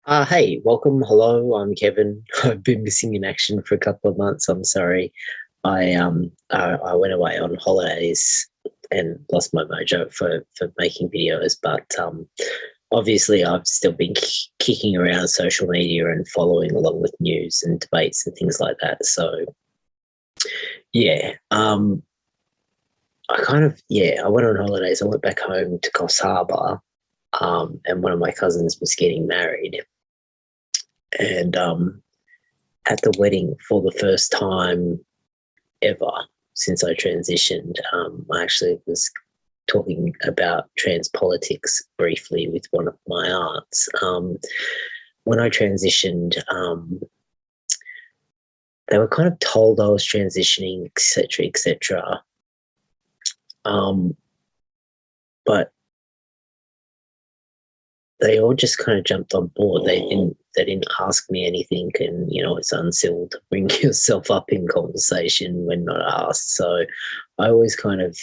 Hey, welcome. Hello, I'm Kevin. I've been missing in action for a couple of months. I'm sorry. I went away on holidays and lost my mojo for making videos, but obviously I've still been kicking around social media and following along with news and debates and things like that. So yeah, I went on holidays. I went back home to Coffs Harbour, and one of my cousins was getting married, and at the wedding for the first time ever since I transitioned. I actually was talking about trans politics briefly with one of my aunts. When I transitioned, they were kind of told I was transitioning, etc., etc. Um, but they all just kind of jumped on board. They didn't ask me anything, and it's uncivil to bring yourself up in conversation when not asked. So I always kind of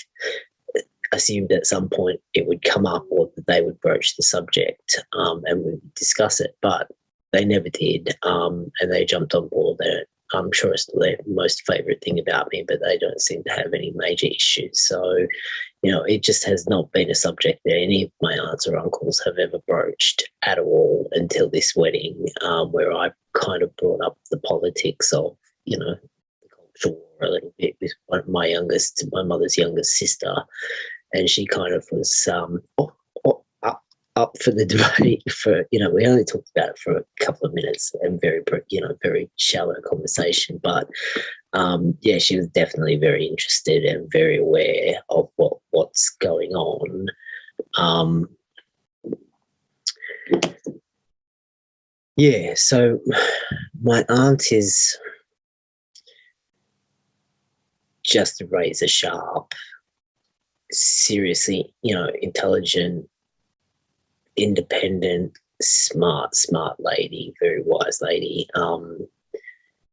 assumed at some point it would come up or that they would broach the subject, and we would discuss it, but they never did, and they jumped on board. I'm sure it's their most favourite thing about me, but they don't seem to have any major issues. So, it just has not been a subject that any of my aunts or uncles have ever broached at all until this wedding, where I kind of brought up the politics of, the culture war a little bit with my mother's youngest sister, and she kind of was up for the debate for, we only talked about it for a couple of minutes and very shallow conversation, but yeah, she was definitely very interested and very aware of what's going on. um, yeah, so my aunt is just a razor sharp, seriously, intelligent, independent, smart lady, very wise lady.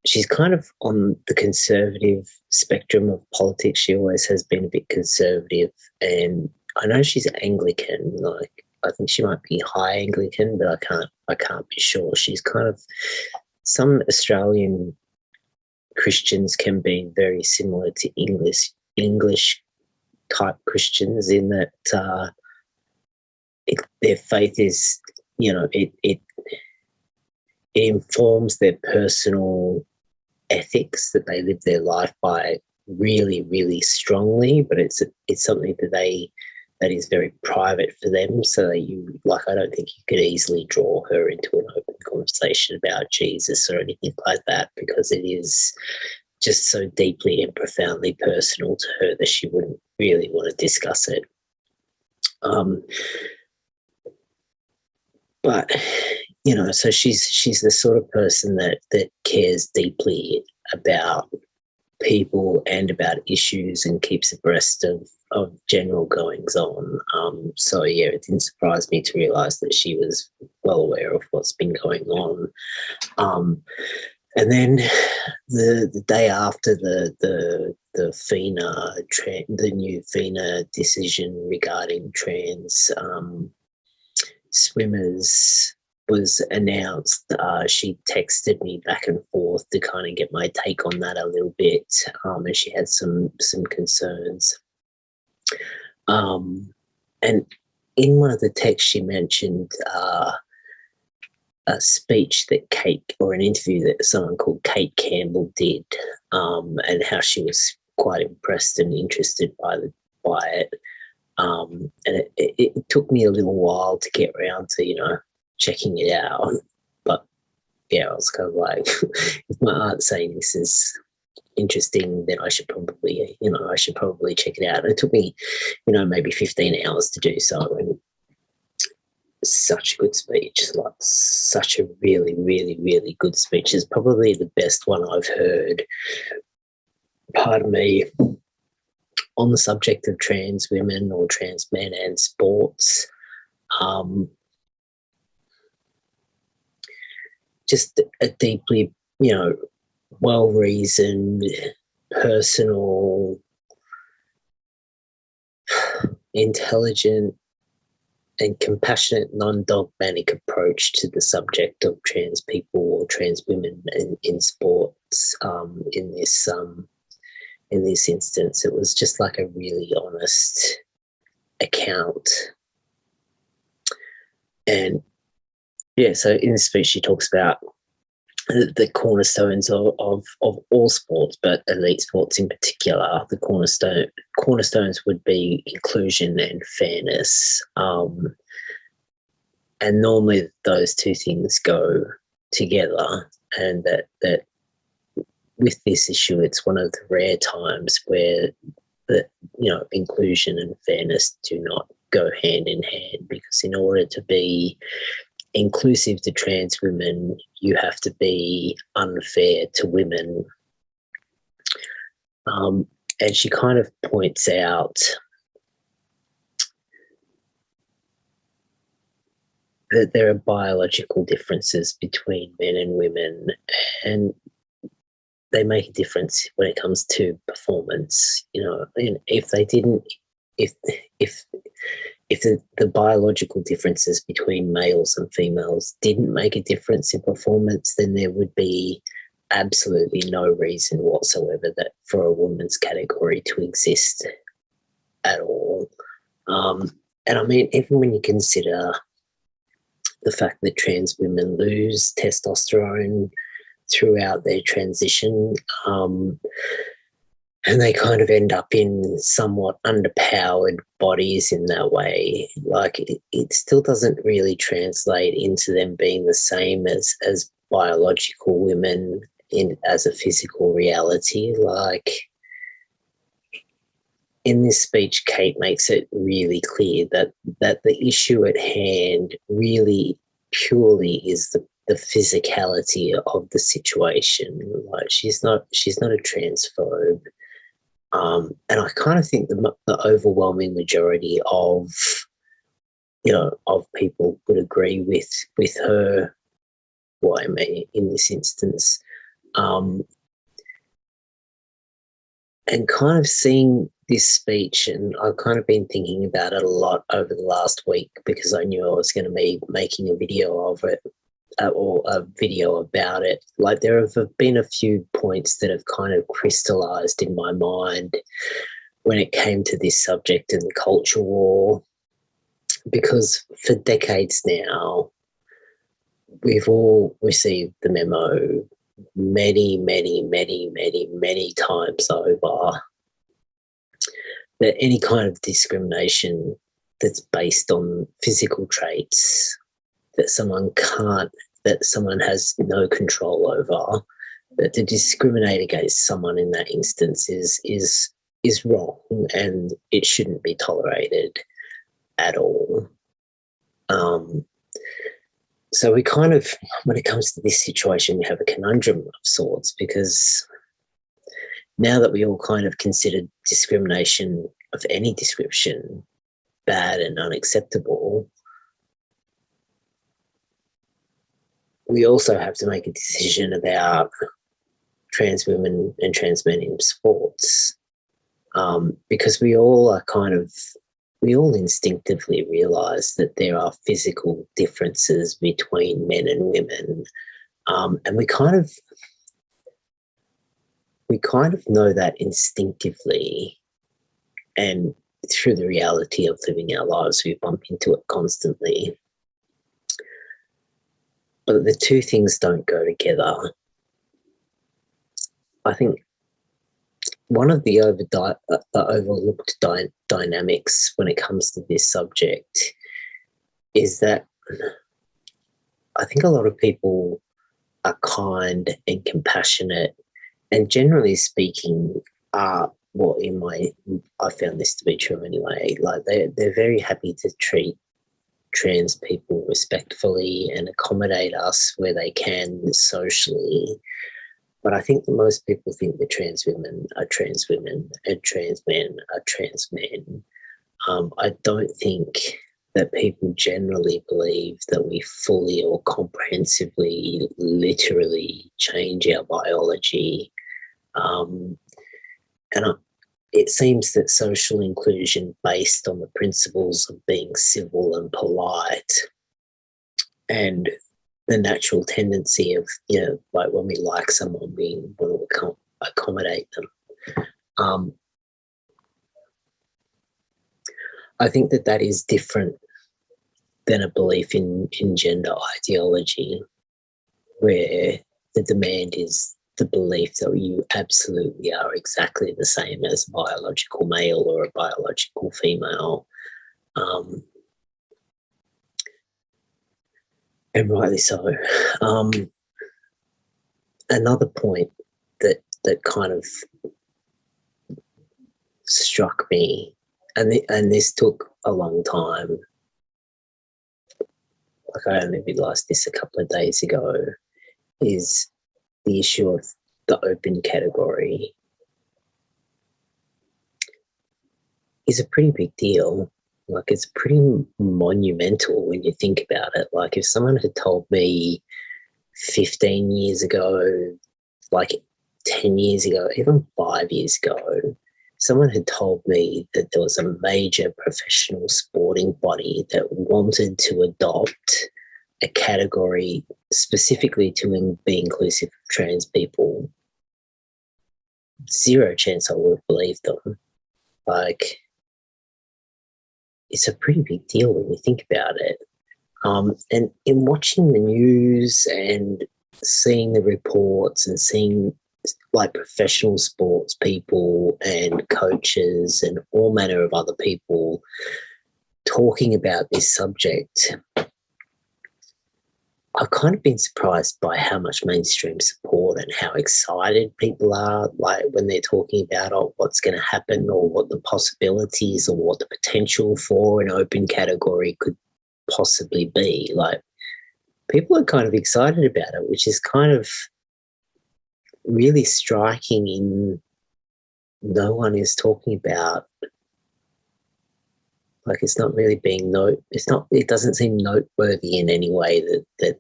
She's kind of on the conservative spectrum of politics. She always has been a bit conservative, and I know she's Anglican. Like, I think she might be high Anglican, but I can't be sure. She's kind of, some Australian Christians can be very similar to English type Christians in that their faith is, it informs their personal ethics that they live their life by really, really strongly, but it's something that is very private for them. So I don't think you could easily draw her into an open conversation about Jesus or anything like that, because it is just so deeply and profoundly personal to her that she wouldn't really want to discuss it. Um, but so she's the sort of person that cares deeply about people and about issues and keeps abreast of general goings on. So yeah, it didn't surprise me to realise that she was well aware of what's been going on. And then the day after the FINA the new FINA decision regarding trans swimmers was announced, she texted me back and forth to kind of get my take on that a little bit, and she had some concerns. And in one of the texts, she mentioned a speech that an interview that someone called Kate Campbell did, and how she was quite impressed and interested by it. And it took me a little while to get around to, checking it out. But yeah, I was kind of like, if my aunt's saying this is interesting, then I should probably check it out. And it took me, maybe 15 hours to do so. And such a good speech, like such a really, really, really good speech. It's probably the best one I've heard, pardon me, on the subject of trans women or trans men and sports. Just a deeply, well reasoned, personal, intelligent, and compassionate, non-dogmatic approach to the subject of trans people or trans women in sports. In this instance, it was just like a really honest account. And yeah, so in this speech, she talks about the cornerstones of all sports, but elite sports in particular. The cornerstones would be inclusion and fairness. And normally those two things go together, and that with this issue, it's one of the rare times where inclusion and fairness do not go hand in hand, because in order to be inclusive to trans women, you have to be unfair to women. And she kind of points out that there are biological differences between men and women, and they make a difference when it comes to performance. And if they didn't, if the biological differences between males and females didn't make a difference in performance, then there would be absolutely no reason whatsoever that for a woman's category to exist at all. And I mean, even when you consider the fact that trans women lose testosterone throughout their transition, and they kind of end up in somewhat underpowered bodies in that way. Like it still doesn't really translate into them being the same as biological women as a physical reality. Like in this speech, Kate makes it really clear that the issue at hand really purely is the physicality of the situation. Like she's not a transphobe. And I kind of think the overwhelming majority of people would agree with her. Well, I mean, in this instance, and kind of seeing this speech, and I've kind of been thinking about it a lot over the last week, because I knew I was going to be making a video of it. Or a video about it. Like there have been a few points that have kind of crystallized in my mind when it came to this subject and the culture war, because for decades now, we've all received the memo many, many, many, many, many times over that any kind of discrimination that's based on physical traits that someone has no control over, that to discriminate against someone in that instance is wrong, and it shouldn't be tolerated at all. So we kind of, when it comes to this situation, we have a conundrum of sorts, because now that we all kind of consider discrimination of any description bad and unacceptable, we also have to make a decision about trans women and trans men in sports, because we all instinctively realise that there are physical differences between men and women, and we kind of know that instinctively, and through the reality of living our lives, we bump into it constantly. But the two things don't go together. I think one of the overlooked dynamics when it comes to this subject is that I think a lot of people are kind and compassionate, and generally speaking are, well, I found this to be true anyway, like they're very happy to treat trans people respectfully and accommodate us where they can socially. But I think that most people think that trans women are trans women and trans men are trans men. I don't think that people generally believe that we fully or comprehensively, literally change our biology. And it seems that social inclusion based on the principles of being civil and polite and the natural tendency of, like when we like someone, we want to accommodate them. I think that is different than a belief in gender ideology, where the demand is the belief that you absolutely are exactly the same as a biological male or a biological female. And rightly so. Another point that kind of struck me, and this took a long time. Like, I only realised this a couple of days ago, is the issue of the open category is a pretty big deal. Like, it's pretty monumental when you think about it. Like, if someone had told me 15 years ago, like 10 years ago, even 5 years ago, someone had told me that there was a major professional sporting body that wanted to adopt a category specifically to be inclusive of trans people, zero chance I would have believed them. Like, it's a pretty big deal when you think about it. And in watching the news and seeing the reports and seeing like professional sports people and coaches and all manner of other people talking about this subject, I've kind of been surprised by how much mainstream support and how excited people are, like when they're talking about what's going to happen or what the possibilities or what the potential for an open category could possibly be. Like, people are kind of excited about it, which is kind of really striking in no one is talking about. Like, it's not really being it doesn't seem noteworthy in any way that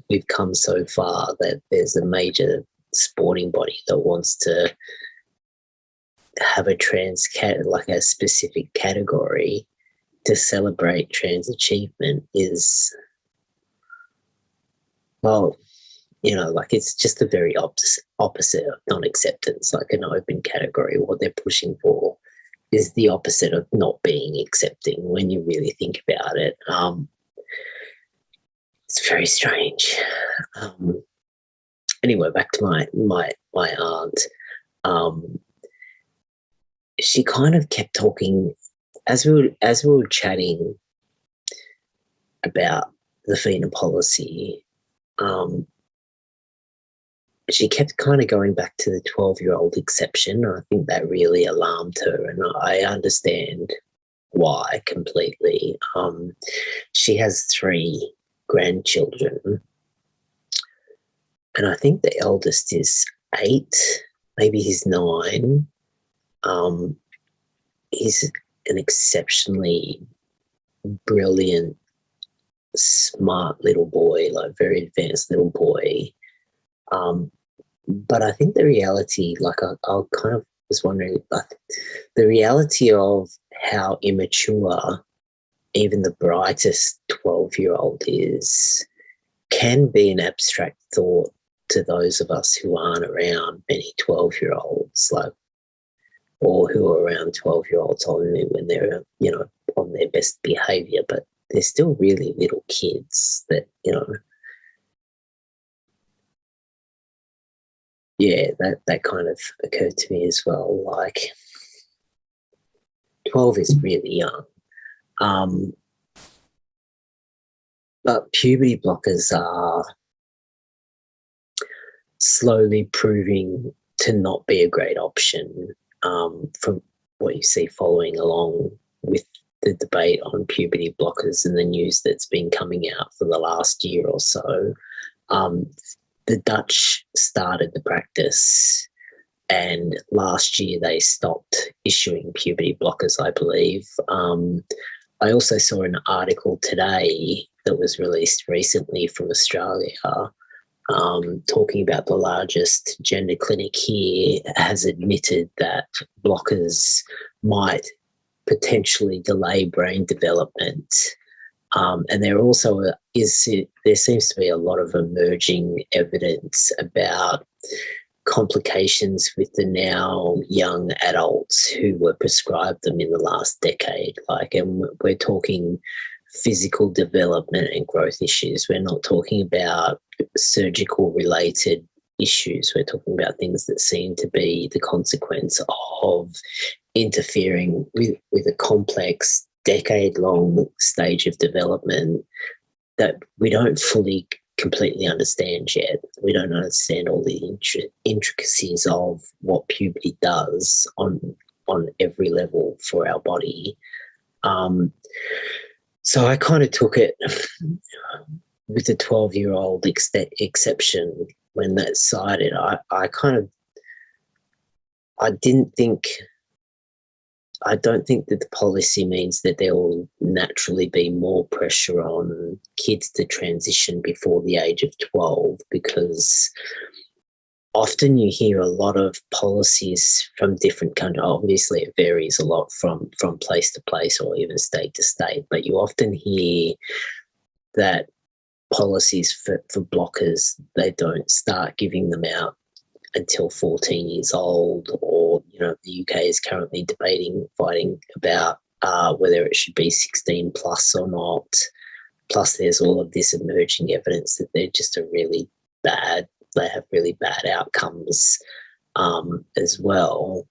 we've come so far that there's a major sporting body that wants to have a like a specific category to celebrate trans achievement is, well, like, it's just the very opposite of non-acceptance. Like, an open category, what they're pushing for is the opposite of not being accepting when you really think about it. It's very strange. Anyway, back to my aunt. She kind of kept talking as we were chatting about the FINA policy. She kept kind of going back to the 12-year-old exception. I think that really alarmed her, and I understand why completely. She has 3 grandchildren, and I think the eldest is 8, maybe he's 9. He's an exceptionally brilliant, smart little boy, like very advanced little boy. But I think the reality, like, I kind of was wondering, like, the reality of how immature even the brightest 12-year-old is can be an abstract thought to those of us who aren't around many 12-year-olds, like, or who are around 12-year-olds only when they're, on their best behaviour, but they're still really little kids that, yeah, that kind of occurred to me as well. Like, 12 is really young. But puberty blockers are slowly proving to not be a great option, from what you see following along with the debate on puberty blockers and the news that's been coming out for the last year or so. The Dutch started the practice, and last year they stopped issuing puberty blockers, I believe. I also saw an article today that was released recently from Australia talking about the largest gender clinic here, has admitted that blockers might potentially delay brain development. And there seems to be a lot of emerging evidence about complications with the now young adults who were prescribed them in the last decade. And we're talking physical development and growth issues. We're not talking about surgical related issues. We're talking about things that seem to be the consequence of interfering with a complex decade-long stage of development that we don't fully completely understand yet. We don't understand all the intricacies of what puberty does on every level for our body. So I kind of took it with the 12-year-old exception when that cited. I don't think that the policy means that there will naturally be more pressure on kids to transition before the age of 12, because often you hear a lot of policies from different countries. Obviously, it varies a lot from place to place or even state to state, but you often hear that policies for blockers, they don't start giving them out until 14 years old, or the UK is currently fighting about whether it should be 16 plus or not. Plus, there's all of this emerging evidence that they're just they have really bad outcomes as well.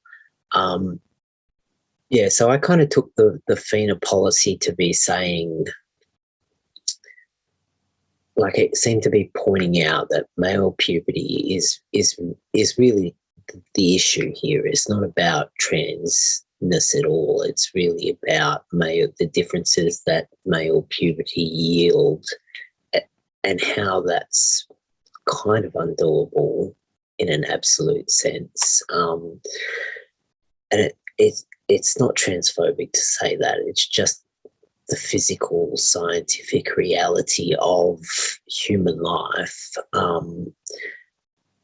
So I kind of took the FINA policy to be saying, it seemed to be pointing out that male puberty is really the issue here. It's not about transness at all. It's really about the differences that male puberty yield, and how that's kind of undoable in an absolute sense. And it's not transphobic to say that. It's just the physical, scientific reality of human life.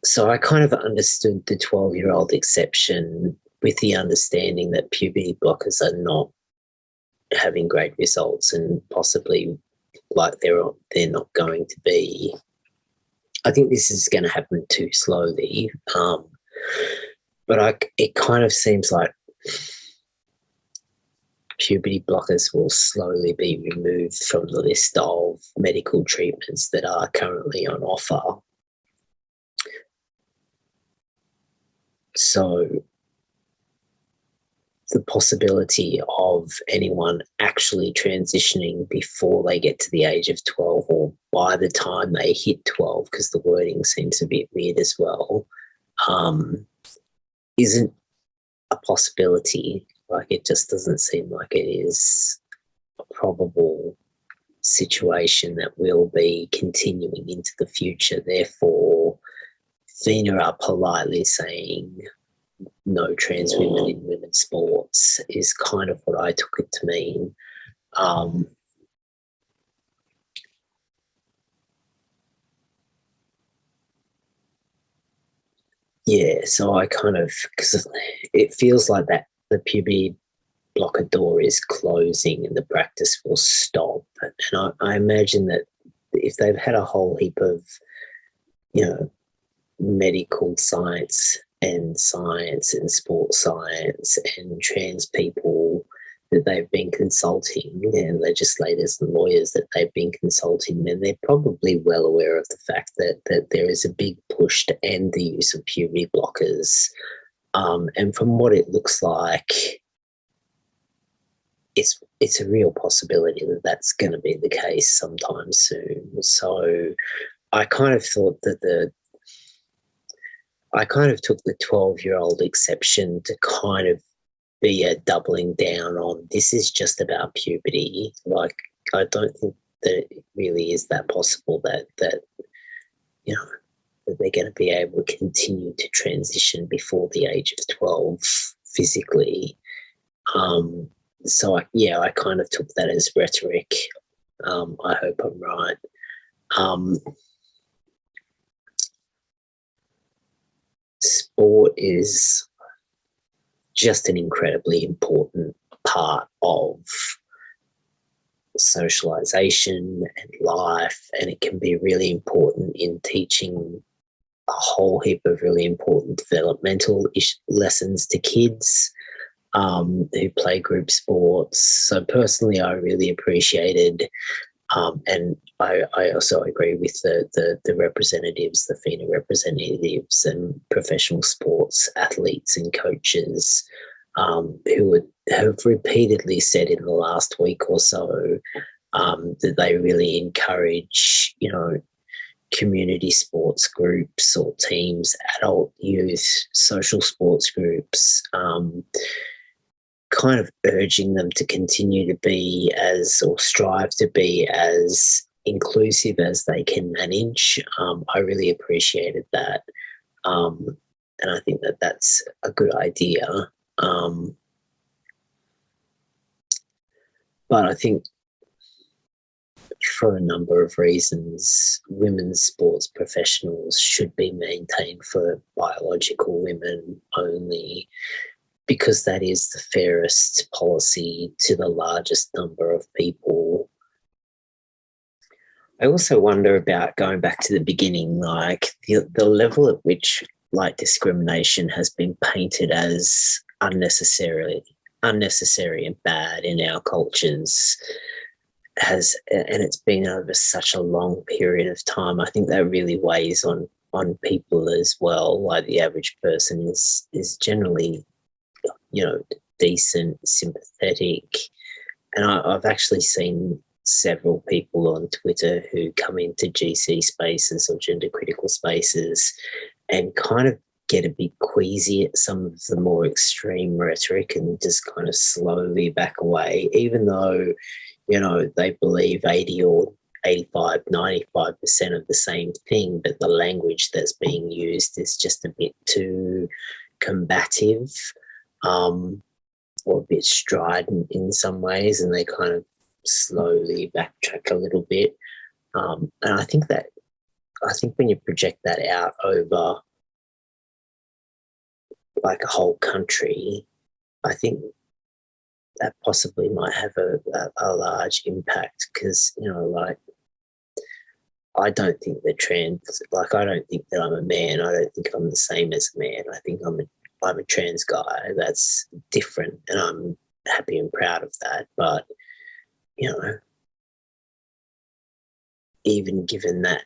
So I kind of understood the 12-year-old exception with the understanding that puberty blockers are not having great results, and possibly they're not going to be. I think this is going to happen too slowly. But it kind of seems like puberty blockers will slowly be removed from the list of medical treatments that are currently on offer. So the possibility of anyone actually transitioning before they get to the age of 12, or by the time they hit 12, because the wording seems a bit weird as well, isn't a possibility. It just doesn't seem like it is a probable situation that will be continuing into the future. Therefore, FINA are politely saying no trans women in women's sports is kind of what I took it to mean. So I kind of, because it feels like that the puberty blocker door is closing and the practice will stop. And I imagine that if they've had a whole heap of, medical science and sports science and trans people that they've been consulting, and legislators and lawyers that they've been consulting, then they're probably well aware of the fact that there is a big push to end the use of puberty blockers. And from what it looks like, it's a real possibility that that's going to be the case sometime soon. So I kind of thought that I kind of took the 12-year-old exception to kind of be a doubling down on this is just about puberty. I don't think that it really is that possible that that they're going to be able to continue to transition before the age of 12 physically. So I kind of took that as rhetoric. I hope I'm right. sport is just an incredibly important part of socialization and life, and it can be really important in teaching a whole heap of really important developmental lessons to kids who play group sports. So personally, I really appreciated, and I also agree with the representatives, the FINA representatives and professional sports athletes and coaches who have repeatedly said in the last week or so that they really encourage, community sports groups or teams, adult, youth, social sports groups, kind of urging them to continue to be or strive to be as inclusive as they can manage. I really appreciated that. And I think that that's a good idea. But I think for a number of reasons, women's sports professionals should be maintained for biological women only, because that is the fairest policy to the largest number of people. I also wonder about, going back to the beginning, like the level at which discrimination has been painted as unnecessary and bad in our cultures and it's been over such a long period of time. I think that really weighs on people as well. Like the average person is generally, decent, sympathetic. And I've actually seen several people on Twitter who come into GC spaces or gender critical spaces and kind of get a bit queasy at some of the more extreme rhetoric and just kind of slowly back away, even though, they believe 80 or 85, 95% of the same thing, but the language that's being used is just a bit too combative, or a bit strident in some ways, and they kind of slowly backtrack a little bit. And I think when you project that out over like a whole country, I think that possibly might have a large impact, because, I don't think I don't think that I'm a man. I don't think I'm the same as a man. I think I'm a trans guy. That's different, and I'm happy and proud of that. But, even given that,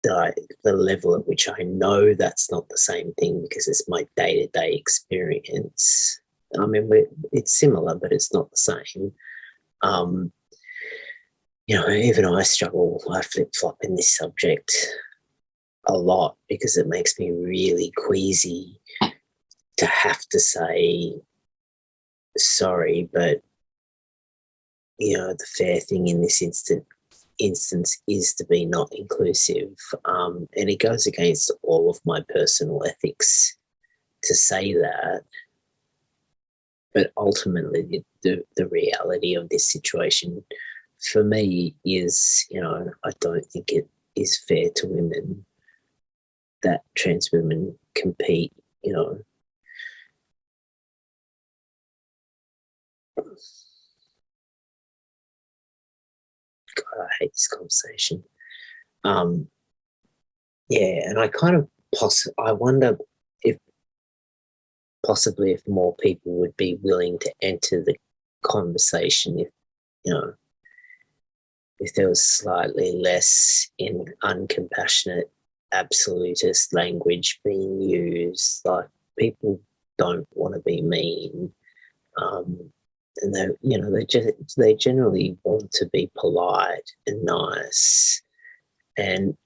the level at which I know that's not the same thing, because it's my day-to-day experience. I mean, it's similar, but it's not the same. Even I struggle, I flip-flop in this subject a lot, because it makes me really queasy to have to say sorry, but, the fair thing in this instance is to be not inclusive. And it goes against all of my personal ethics to say that. But ultimately, the reality of this situation for me is, I don't think it is fair to women that trans women compete, God, I hate this conversation. And I kind of I wonder if possibly if more people would be willing to enter the conversation, if there was slightly less in uncompassionate, absolutist language being used. Like, people don't want to be mean, and they generally want to be polite and nice. And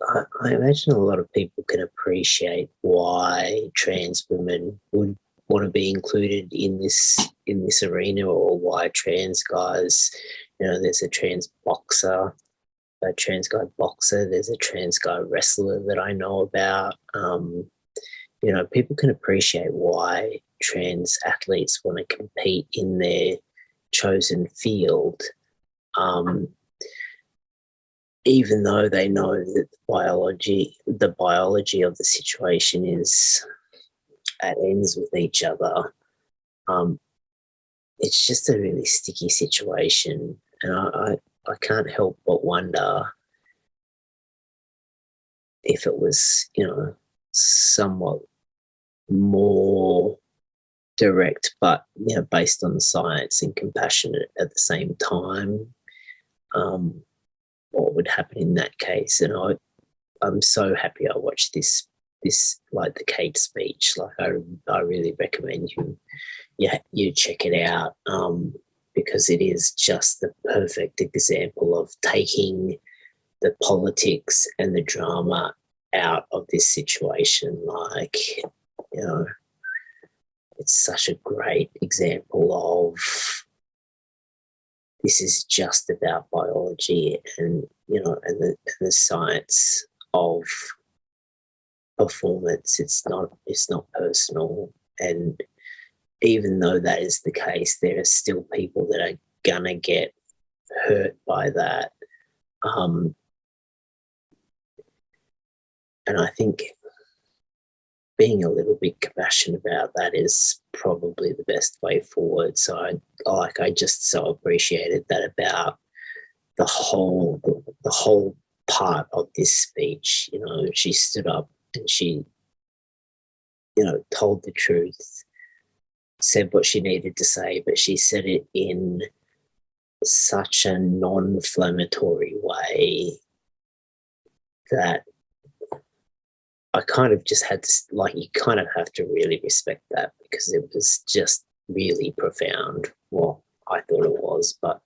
I imagine a lot of people can appreciate why trans women would want to be included in this arena, or why trans guys, there's a trans boxer, a trans guy boxer, there's a trans guy wrestler that I know about. People can appreciate why trans athletes want to compete in their chosen field. even though they know that the biology of the situation is at ends with each other, um, it's just a really sticky situation. And I can't help but wonder if it was, somewhat more direct, but, based on science and compassionate at the same time, um, what would happen in that case. And I'm so happy I watched this like the Kate speech. Like I really recommend you check it out, because it is just the perfect example of taking the politics and the drama out of this situation. Like, you know, it's such a great example of this is just about biology and, and the science of performance. It's not personal. And even though that is the case, there are still people that are gonna get hurt by that. Um, and I think being a little bit compassionate about that is probably the best way forward. So I just so appreciated that about the whole part of this speech. She stood up and she, told the truth, said what she needed to say, but she said it in such a non-inflammatory way that I kind of just had to, like, you kind of have to really respect that because it was just really profound. Well, I thought it was, but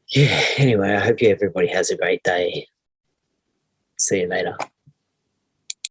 yeah, anyway, I hope everybody has a great day. See you later.